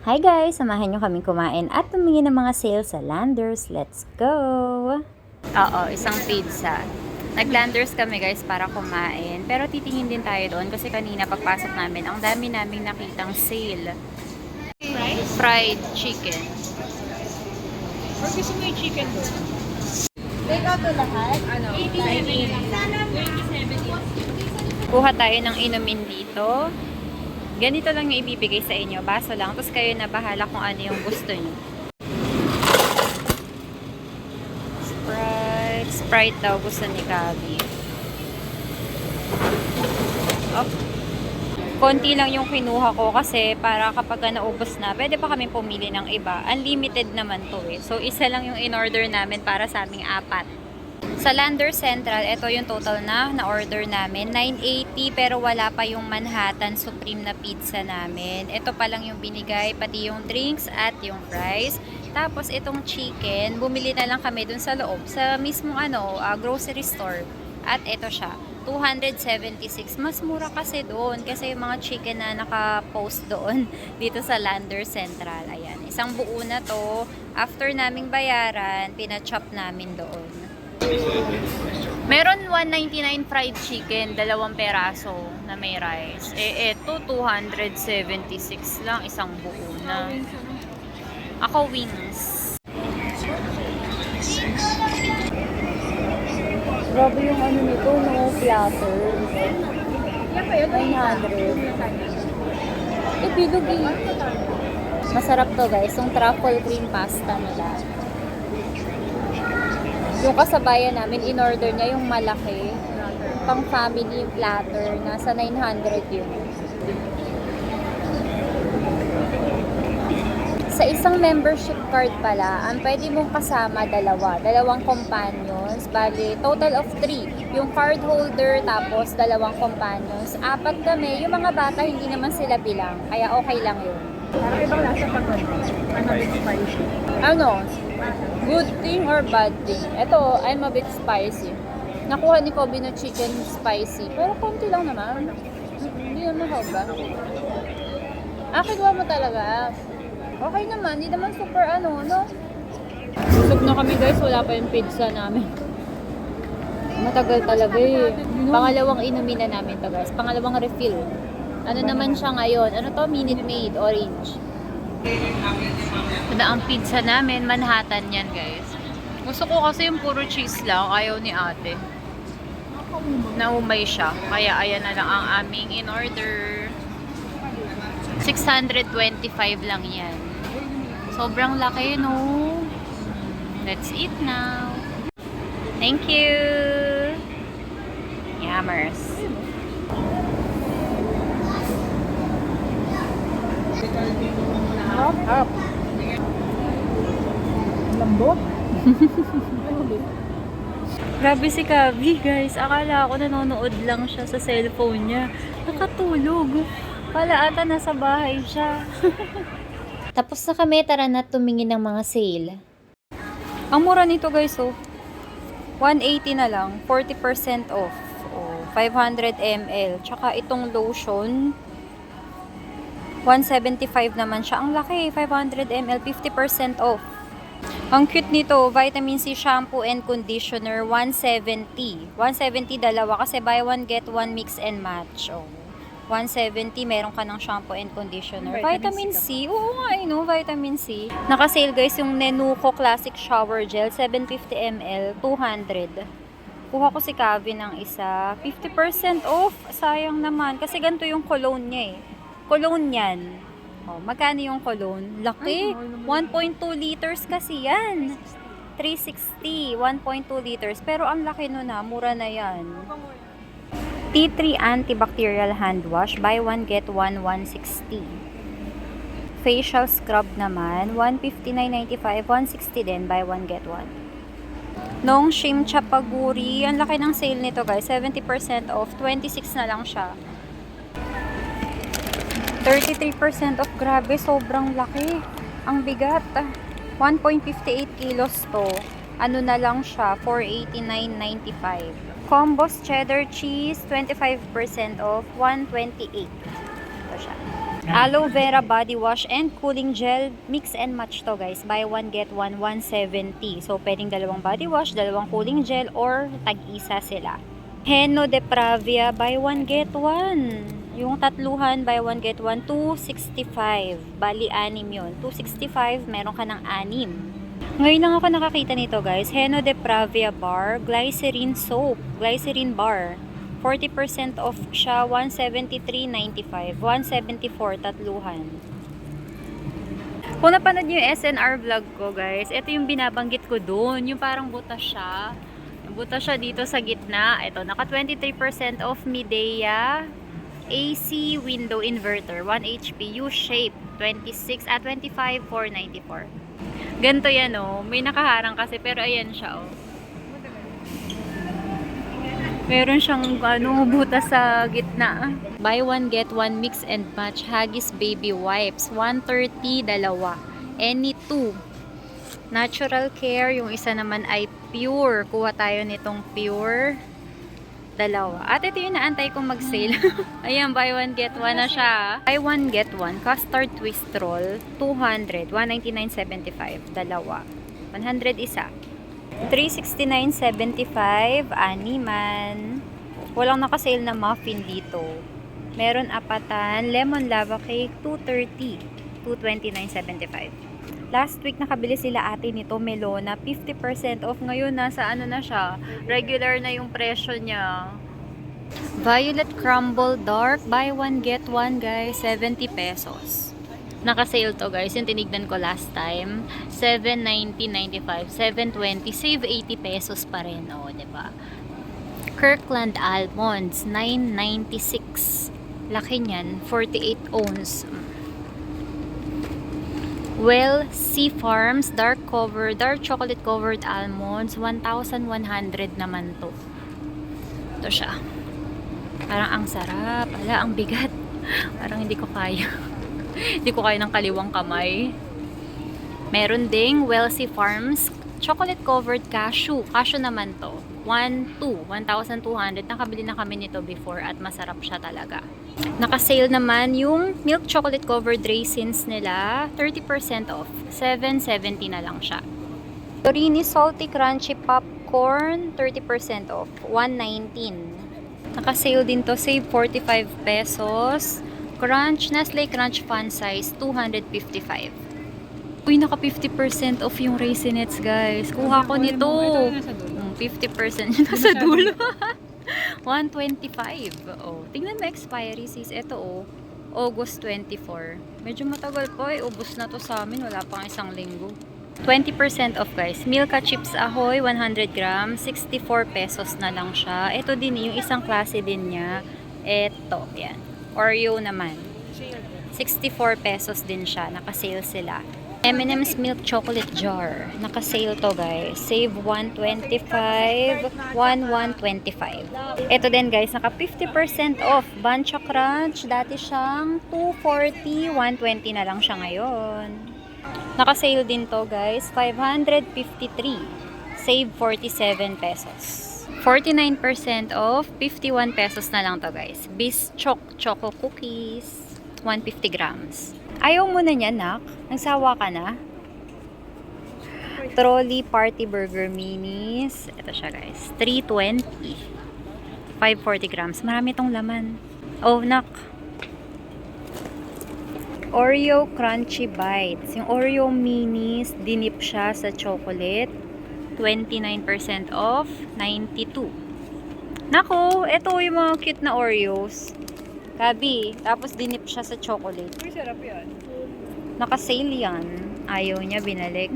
Hi guys! Samahan nyo kaming kumain at tumingin ng mga sales sa Landers. Let's go! Oo, isang pizza. Nag-Landers kami guys para kumain. Pero titingin din tayo doon kasi kanina pagpasok namin, ang dami naming nakitang sale. Fried chicken. Or gusto mo yung chicken doon? Take out to lahat? Ano? 27. Kuha tayo ng inumin dito. Ganito lang yung ibibigay sa inyo. Baso lang. Tapos kayo na bahala kung ano yung gusto nyo. Sprite daw gusto ni Gabi. Oh. Konti lang yung kinuha ko kasi para kapag naubos na, pwede pa kami pumili ng iba. Unlimited naman to eh. So, isa lang yung in-order namin para sa aming apat. Sa Landers Central, ito yung total na na-order namin. 980 pero wala pa yung Manhattan Supreme na pizza namin. Ito pa lang yung binigay, pati yung drinks at yung fries. Tapos itong chicken, bumili na lang kami dun sa loob, sa mismong grocery store. At ito siya, 276. Mas mura kasi doon kasi yung mga chicken na naka-post doon dito sa Landers Central. Ayan, isang buo na to. After naming bayaran, pinachop namin doon. Meron 199 fried chicken, 2 peraso na may rice. Eto 276 lang, isang buo na. Ako wings. Grabe yung ano nito, no platter. 900. Bilog eh. Masarap to guys, yung truffle cream pasta nila. Yung kasabayan namin, in-order niya yung malaki, pang family platter, nasa 900 yun. Sa isang membership card pala, ang pwede mong kasama dalawang companions, bali total of 3. Yung card holder, tapos 2 companions. 4 kami, yung mga bata hindi naman sila bilang, kaya okay lang yun. Parang ibang lasa pag ano, bit spicy. Ano? Good thing or bad thing? Ito, I'm a bit spicy. Nakuha ni Kobe no chicken spicy. Pero konti lang naman. Hindi naman haba. Kinuha mo talaga. Okay naman. Hindi naman super no? Busog na kami guys. Wala pa yung pizza namin. Matagal talaga eh. Pangalawang inumin na namin to guys. Pangalawang refill. Ano naman siya ngayon? Ano to? Minute Maid. Orange. Na ang pizza namin, Manhattan yan guys. Gusto ko kasi yung puro cheese lang, ayaw ni ate. Naumay siya. Kaya ayan na lang ang aming in order. 625 lang yan. Sobrang laki no. Let's eat now. Thank you. Yammers. Up. Lambot. Grabe si Kabi, guys. Akala ko nanonood lang siya sa cellphone niya. Nakatulog. Kala ata nasa bahay siya. Tapos na kami, tara na tumingin ng mga sale. Ang mura nito guys, 180 na lang. 40% off. 500 ml. Tsaka itong lotion, 175 naman siya. Ang laki, 500 ml, 50% off. Ang cute nito, vitamin C shampoo and conditioner, 170. 170 dalawa kasi buy one get one mix and match. 170 meron ka ng shampoo and conditioner. Vitamin C. Oo nga, vitamin C. Naka-sale guys yung Nenuco Classic Shower Gel, 750 ml, 200. Kuha ko si Kevin ng isa, 50% off. Sayang naman kasi ganito yung cologne niya eh. Cologne yan. Magkano yung cologne? Laki. 1.2 liters kasi yan. 360. 1.2 liters. Pero ang laki nun mura na yan. T3 antibacterial hand wash. Buy one get one, 160. Facial scrub naman. 159.95. 160 din. Buy one get one. Nong Shim Chapaguri. Ang laki ng sale nito guys. 70% off. 26 na lang siya. 33% off. Grabe, sobrang laki. Ang bigat. 1.58 kilos to. Ano na lang siya, 489.95. Combos cheddar cheese, 25% off, 128. Ito siya. Aloe vera body wash and cooling gel. Mix and match to guys. Buy one get one, 170. So, pwedeng dalawang body wash, dalawang cooling gel, or tag-isa sila. Heno de Pravia, buy one get one. Yung tatluhan, buy one get one, 265. Bali, 6 yun. 265, meron ka ng 6. Ngayon lang ako nakakita nito guys. Heno de Pravia bar, glycerin soap, glycerin bar. 40% off siya, 173.95. 174, tatluhan. Kung napanood niyo yung SNR vlog ko guys, ito yung binabanggit ko doon. Yung parang butas siya. Butas siya dito sa gitna. Ito, naka 23% off Midea AC window inverter. 1 HP, U-shape. 25, 494. Ganito yan oh. May nakaharang kasi pero ayan siya oh. Meron siyang butas sa gitna. Buy one get one mix and match Haggis baby wipes. 130, dalawa. Any 2. Natural care, yung isa naman ay pure. Kuha tayo nitong pure. Dalawa. At ito yung naantay kong mag-sale. Ayan, buy one get one na siya. Buy one get one. Custard twist roll. 200. 199.75. Dalawa. 100 isa. 369.75. Animan. Walang nakasale na muffin dito. Meron apatan. Lemon lava cake. 230. 229.75. Last week nakabili sila ate nito Melona, 50% off. Ngayon nasa ano na siya, regular na yung presyo niya. Violet Crumble Dark, buy one get one guys, 70 pesos. Naka-sale to guys, yung tinignan ko last time, 790.95, 720, save 80 pesos pa rin, oh, 'di ba? Kirkland Almonds, 996. Laki niyan, 48 ounce. Well, Sea Farms dark chocolate covered almonds, 1,100 naman to. Ito siya. Parang ang sarap. Ala, ang bigat. Parang hindi ko kaya. Hindi ko kaya ng kaliwang kamay. Meron ding Sea Farms chocolate covered cashew. Cashew naman to. 1,200. Nakabili na kami nito before at masarap siya talaga. Naka-sale naman yung milk chocolate covered raisins nila, 30% off. 770 na lang siya. Torini salty crunchy popcorn, 30% off. 119. Naka-sale din to, save 45 pesos. Crunch, Nestle Crunch Fun Size, 255. Uy, naka 50% off yung raisinets guys. Kuha ko nito. 50% yung nasa dulo. 125. Oh, tingnan mo expiry sis. Ito oh, August 24. Medyo matagal po eh. Ubus na to sa amin. Wala pang isang linggo. 20% off guys. Milka Chips Ahoy, 100 grams. 64 pesos na lang siya. Ito din yung isang klase din niya. Ito, yan. Oreo naman. 64 pesos din siya. Naka-sale sila. M&M's Milk Chocolate Jar. Naka-sale to guys. Save 125, 125. Ito din guys, naka 50% off. Bancha Crunch, dati siyang 240, 120 na lang siya ngayon. Naka-sale din to guys, 553. Save 47 pesos. 49% off, 51 pesos na lang to guys. Bischock Choco Cookies, 150 grams. Ayaw mo na niya, nak? Nagsawa ka na? Trolley Party Burger Minis. Ito siya, guys. 320. 540 grams. Marami itong laman. Oh, nak. Oreo Crunchy Bites. Yung Oreo Minis, dinip siya sa chocolate. 29% off. 92. Nako, ito yung mga cute na Oreos. Gabi, tapos dinip siya sa chocolate. Uy, sarap yan. Naka-sale yan. Ayaw niya, binalik.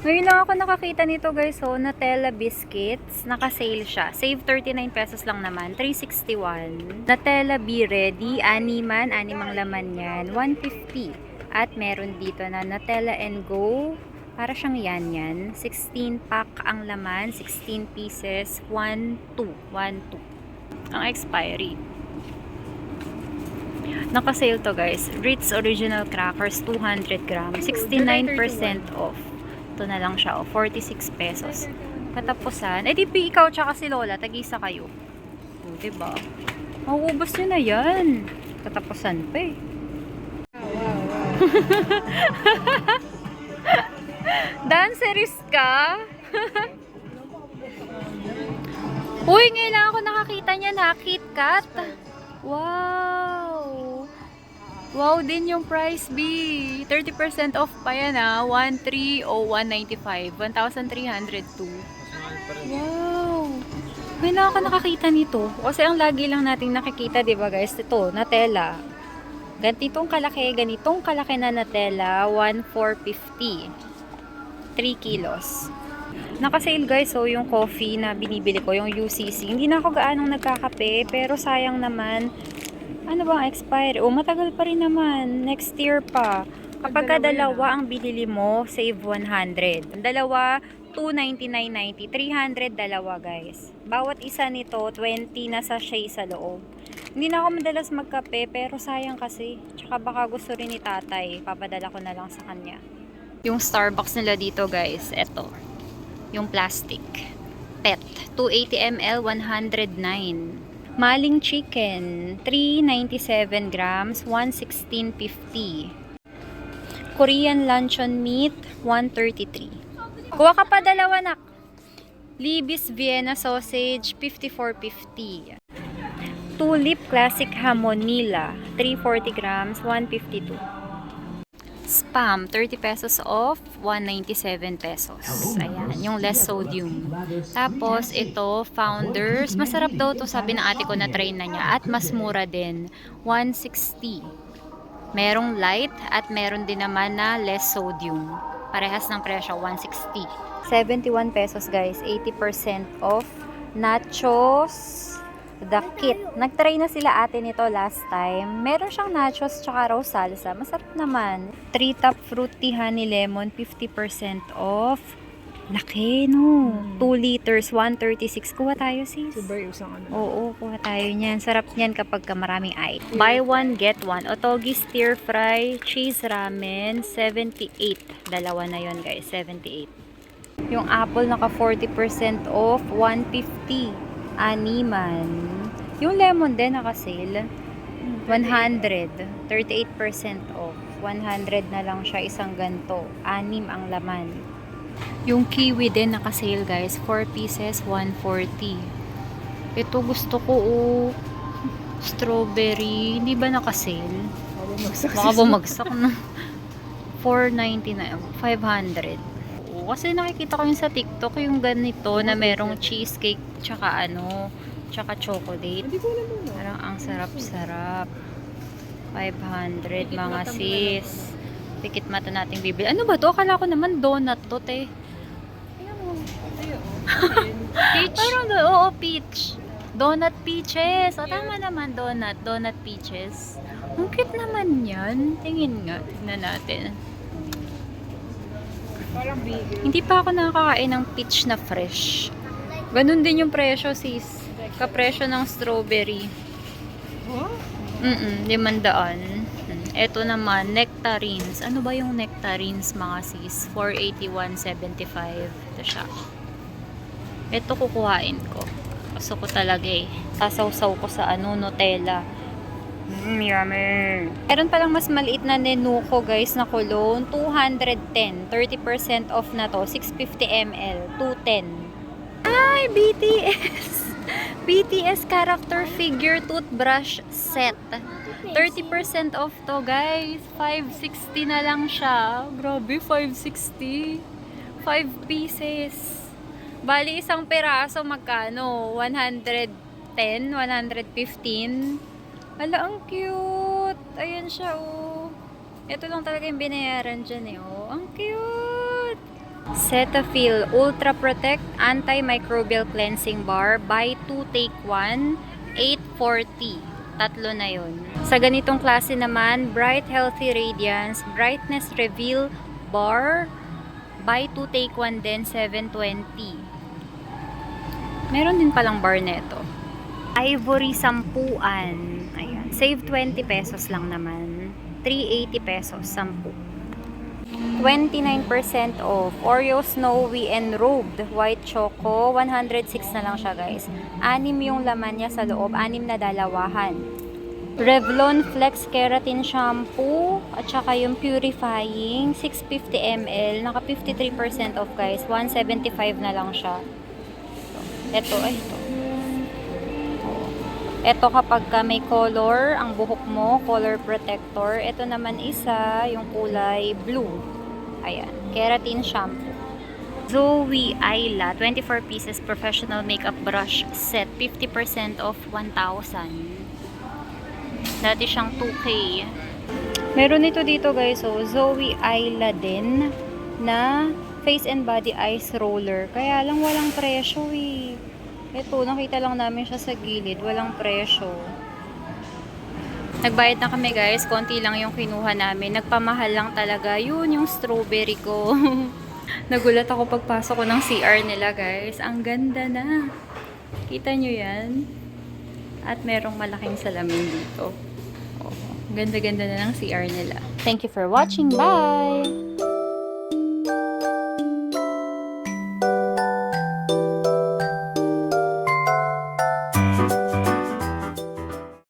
Ngayon lang ako nakakita nito guys, oh, Nutella biscuits. Naka-sale siya. Save 39 pesos lang naman. 361. Nutella Be Ready. Animang laman yan. 150. At meron dito na Nutella and Go. Para siyang yan. 16 pack ang laman. 16 pieces. 12. Ang expiry. Naka-sale to guys. Ritz Original Crackers, 200 grams. 69% off. Ito na lang siya, 46 pesos. Katapusan. Eh, di ikaw tsaka si Lola, tag-isa kayo. O, diba? Mauubos nyo na yan. Katapusan pa eh. Dancerist ka? Uy, ngayon lang ako nakakita niya na KitKat. Wow! Wow din yung price, B. 30% off pa yan, 1,301.95. 1,302. Wow! Ngayon lang ako nakakita nito. Kasi ang lagi lang nating nakikita, di ba guys? Ito, Nutella. Ganitong kalaki na Nutella, 1,450. 3 kilos. Nakasale guys, so yung coffee na binibili ko, yung UCC. Hindi na ako gaanong nagkakape, pero sayang naman. Ano bang expiry? Matagal pa rin naman. Next year pa. Kapag ka dalawa ang binili mo, save 100. Dalawa, 299.90. 300 dalawa guys. Bawat isa nito, 20 na sachet sa loob. Hindi na ako madalas magkape, pero sayang kasi. Tsaka baka gusto rin ni tatay. Papadala ko na lang sa kanya. Yung Starbucks nila dito guys, eto. Yung plastic. PET. 280 ml, 109. Maling chicken, 397 grams, 116.50. Korean luncheon meat, 133. Kuha ka pa dalawa, nak. Libis Vienna sausage, 54.50. Tulip classic hamonilla, 340 grams, 152. Spam, 30 pesos off, 197 pesos. Ayan, yung less sodium. Tapos, ito, Founders. Masarap daw to, sabi ng ate ko na try na niya. At mas mura din, 160. Merong light at meron din naman na less sodium. Parehas ng presyo, 160. 71 pesos guys, 80% off. Nachos. The Kit. Nagtry na sila ate nito last time. Meron siyang nachos tsaka raw salsa. Masarap naman. 3 top fruity honey lemon, 50% off. Laki, no? 2 liters, 136. Kuha tayo, sis. Super usang ano. Oo, kuha tayo niyan. Sarap niyan kapag ka maraming ice. Buy one, get one. Otogi stir fry, cheese ramen, 78. Dalawa na yon guys, 78. Yung apple naka 40% off, 150. Animan. Yung lemon din naka-sale. 100. 38% off. 100 na lang siya isang ganto. 6 ang laman. Yung kiwi din naka-sale guys. 4 pieces, 140. Ito gusto ko strawberry. Hindi ba naka-sale? Baka bumagsak na. 499. 500. Kasi nakikita ko yung sa TikTok yung ganito na merong cheesecake tsaka tsaka chocolate. Parang ang sarap-sarap. 500 mga sis. Pikit mata nating bibili. Ano ba to? Akala ko naman donut to, te. Peach? Parang oo, peach. Donut peaches. O, tama naman, donut. Donut peaches. Ang cute naman yan. Tingin nga. Tingnan natin. Parang big. Hindi pa ako nakakain ng peach na fresh. Ganun din yung presyo, sis. Kapresyo ng strawberry. Huh? 500. Ito naman, nectarines. Ano ba yung nectarines, mga sis? 481.75. Ito siya. Ito kukuhain ko. Gusto ko talaga eh. Sasaw-saw ko sa Nutella. Yummy. Meron palang mas maliit na Nenuco guys na cologne. 210. 30% off na to. 650 ml. 210. Ay, BTS. BTS character figure toothbrush set. 30% off to guys. 560 na lang siya. Grabe, 560. 5 pieces. Bali, isang peraso magkano? 110? 115? Hala, ang cute. Ayan siya, oh. Ito lang talaga yung binayaran dyan, eh, oh. Ang cute. Cetaphil Ultra Protect Antimicrobial Cleansing Bar. Buy 2, take 1. 840. Tatlo na yun. Sa ganitong klase naman, Bright Healthy Radiance Brightness Reveal Bar. Buy 2, take 1 din. 720. Meron din palang bar neto. Ivory sampuan. Ayan. Save 20 pesos lang naman. 380 pesos, 10. 29% off. Oreo Snowy Enrobed White Choco. 106 na lang siya guys. 6 yung laman niya sa loob. 6 na dalawahan. Revlon Flex Keratin Shampoo at saka yung purifying 650 ml. Naka 53% off guys. 175 na lang siya. Ito. Ito kapag ka may color ang buhok mo, color protector. Ito naman isa, yung kulay blue. Ayan, keratin shampoo. Zoe Ayla, 24 pieces professional makeup brush set, 50% off 1,000. Dati siyang 2K. Meron ito dito guys, so Zoe Ayla din na face and body ice roller. Kaya lang walang presyo eh. Ito, nakita lang namin siya sa gilid. Walang presyo. Nagbayad na kami guys. Konti lang yung kinuha namin. Nagpamahal lang talaga. Yun yung strawberry ko. Nagulat ako pagpasok ko ng CR nila guys. Ang ganda na. Kita nyo yan? At merong malaking salamin dito. Oh, ganda-ganda na ng CR nila. Thank you for watching. Bye!